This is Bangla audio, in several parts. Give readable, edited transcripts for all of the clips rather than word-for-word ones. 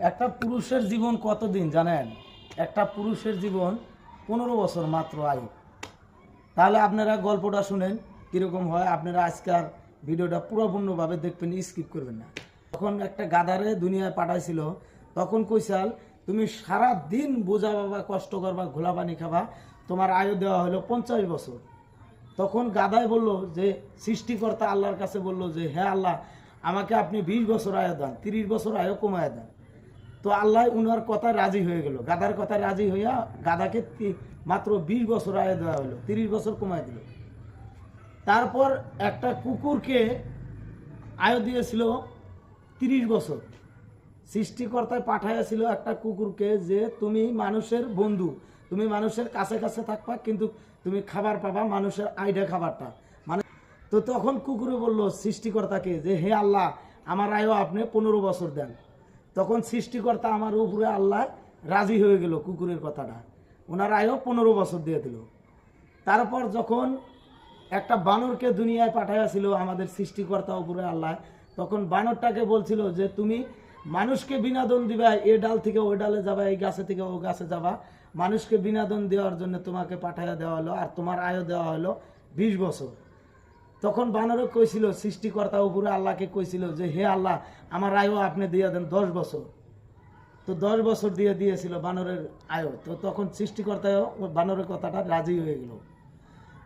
একটা পুরুষের জীবন কতদিন জানেন? একটা পুরুষের জীবন 15 বছর মাত্র আয়ু। তাহলে আপনারা গল্পটা শুনেন কীরকম হয়। আপনারা আজকের ভিডিওটা পুরোপূর্ণভাবে দেখবেন, স্কিপ করবেন না। তখন একটা গাধারে দুনিয়ায় পাঠাইছিল, তখন কইসাল তুমি সারা দিন বোঝা বাবা, কষ্ট করবা, ঘোলা পানি খাবা, তোমার আয়ু দেওয়া হলো 50 বছর। তখন গাধায় বলল যে সৃষ্টিকর্তা আল্লাহর কাছে বলল যে হ্যাঁ আল্লাহ, আমাকে আপনি 20 বছর আয়ু দেন, 30 বছর আয়ু কমায় দেন। তো আল্লাহ উনার কথায় রাজি হয়ে গেল, গাধার কথায় রাজি হইয়া গাধাকে মাত্র 20 বছর আয়ু দেওয়া হলো, 30 বছর কমায় দিল। তারপর একটা কুকুরকে আয়ু দিয়েছিল 30 বছর। সৃষ্টিকর্তায় পাঠাইয়াছিল একটা কুকুরকে যে তুমি মানুষের বন্ধু, তুমি মানুষের কাছে কাছে থাকবা, কিন্তু তুমি খাবার পাবা মানুষের আইডা খাবারটা মানে। তো তখন কুকুরে বলল সৃষ্টিকর্তাকে যে হে আল্লাহ, আমার আয়ু আপনি 15 বছর দেন। তখন সৃষ্টিকর্তা আমার উপরে আল্লাহ রাজি হয়ে গেল কুকুরের কথাটা, ওনার আয়ু 15 বছর দিয়ে দিল। তারপর যখন একটা বানরকে দুনিয়ায় পাঠাইয়াছিল আমাদের সৃষ্টিকর্তা উপরে আল্লাহ, তখন বানরটাকে বলছিল যে তুমি মানুষকে বিনোদন দিবা, এ ডাল থেকে ওই ডালে যাবা, এই গাছে থেকে ও গাছে যাবা, মানুষকে বিনোদন দেওয়ার জন্য তোমাকে পাঠাইয়া দেওয়া হলো, আর তোমার আয়ু দেওয়া হলো 20 বছর। তখন বানরে কইছিল সৃষ্টিকর্তা উপরে আল্লাহকে কইছিল যে হে আল্লাহ, আমার আয়ু আপনি দিয়ে দেন 10 বছর। তো 10 বছর দিয়ে দিয়েছিল বানরের আয়ু। তো তখন সৃষ্টিকর্তাও বানরের কথাটা রাজি হয়ে গেল।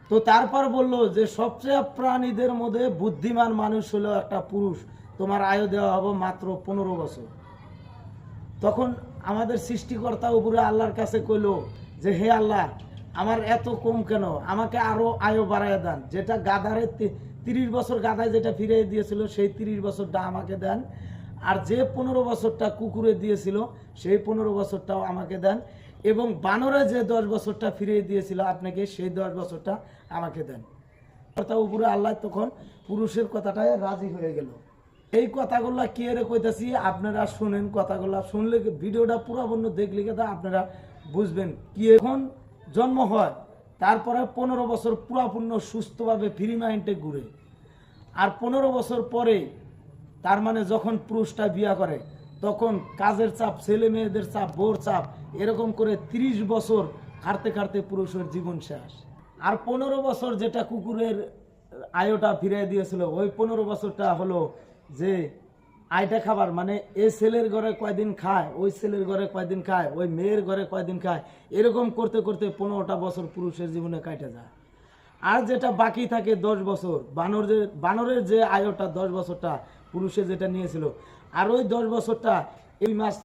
তো তারপর বলল যে সবচেয়ে প্রাণীদের মধ্যে বুদ্ধিমান মানুষ হলো একটা পুরুষ, তোমার আয়ু দেওয়া হবে মাত্র 15 বছর। তখন আমাদের সৃষ্টিকর্তা উপরে আল্লাহর কাছে কইল যে হে আল্লাহ, আমার এত কম কেন, আমাকে আরো আয়ু বাড়াইয়া দেন। যেটা গাধারে 30 বছর গাধায় যেটা ফিরিয়ে দিয়েছিল সেই 30 বছরটা আমাকে দেন, আর যে 15 বছরটা কুকুরে দিয়েছিল সেই 15 বছরটাও আমাকে দেন, এবং বানরে যে 10 বছরটা ফিরিয়ে দিয়েছিল আপনাকে সেই 10 বছরটা আমাকে দেন। কথা উপরে আল্লাহ তখন পুরুষের কথাটায় রাজি হয়ে গেল। এই কথাগুলা কি এর কইতাছি আপনারা শুনেন, কথাগুলা শুনলে ভিডিওটা পুরোপূর্ণ দেখলে কিন্তু আপনারা বুঝবেন কি। এখন জন্ম হয়, তারপরে 15 বছর পুরোপূর্ণ সুস্থভাবে ফ্রি মাইন্ডে ঘুরে, আর 15 বছর পরে তার মানে যখন পুরুষটা বিয়া করে তখন কাজের চাপ, ছেলে মেয়েদের চাপ, বোর চাপ, এরকম করে 30 বছর খাটতে খাটতে পুরুষের জীবন শেষ। আর 15 বছর যেটা কুকুরের আয়ুটা ফিরিয়ে দিয়েছিল, ওই 15 বছরটা হলো যে আইটা খাবার মানে এ ছেলের ঘরে কয়দিন খায়, ওই ছেলের ঘরে কয়দিন খায়, ওই মেয়ের ঘরে কয়দিন খায়, এরকম করতে করতে 15টা বছর পুরুষের জীবনে কাটে যায়। আর যেটা বাকি থাকে 10 বছর, বানরের যে আয়ুটা 10 বছরটা পুরুষে যেটা নিয়েছিল, আর ওই 10 বছরটা এই মাস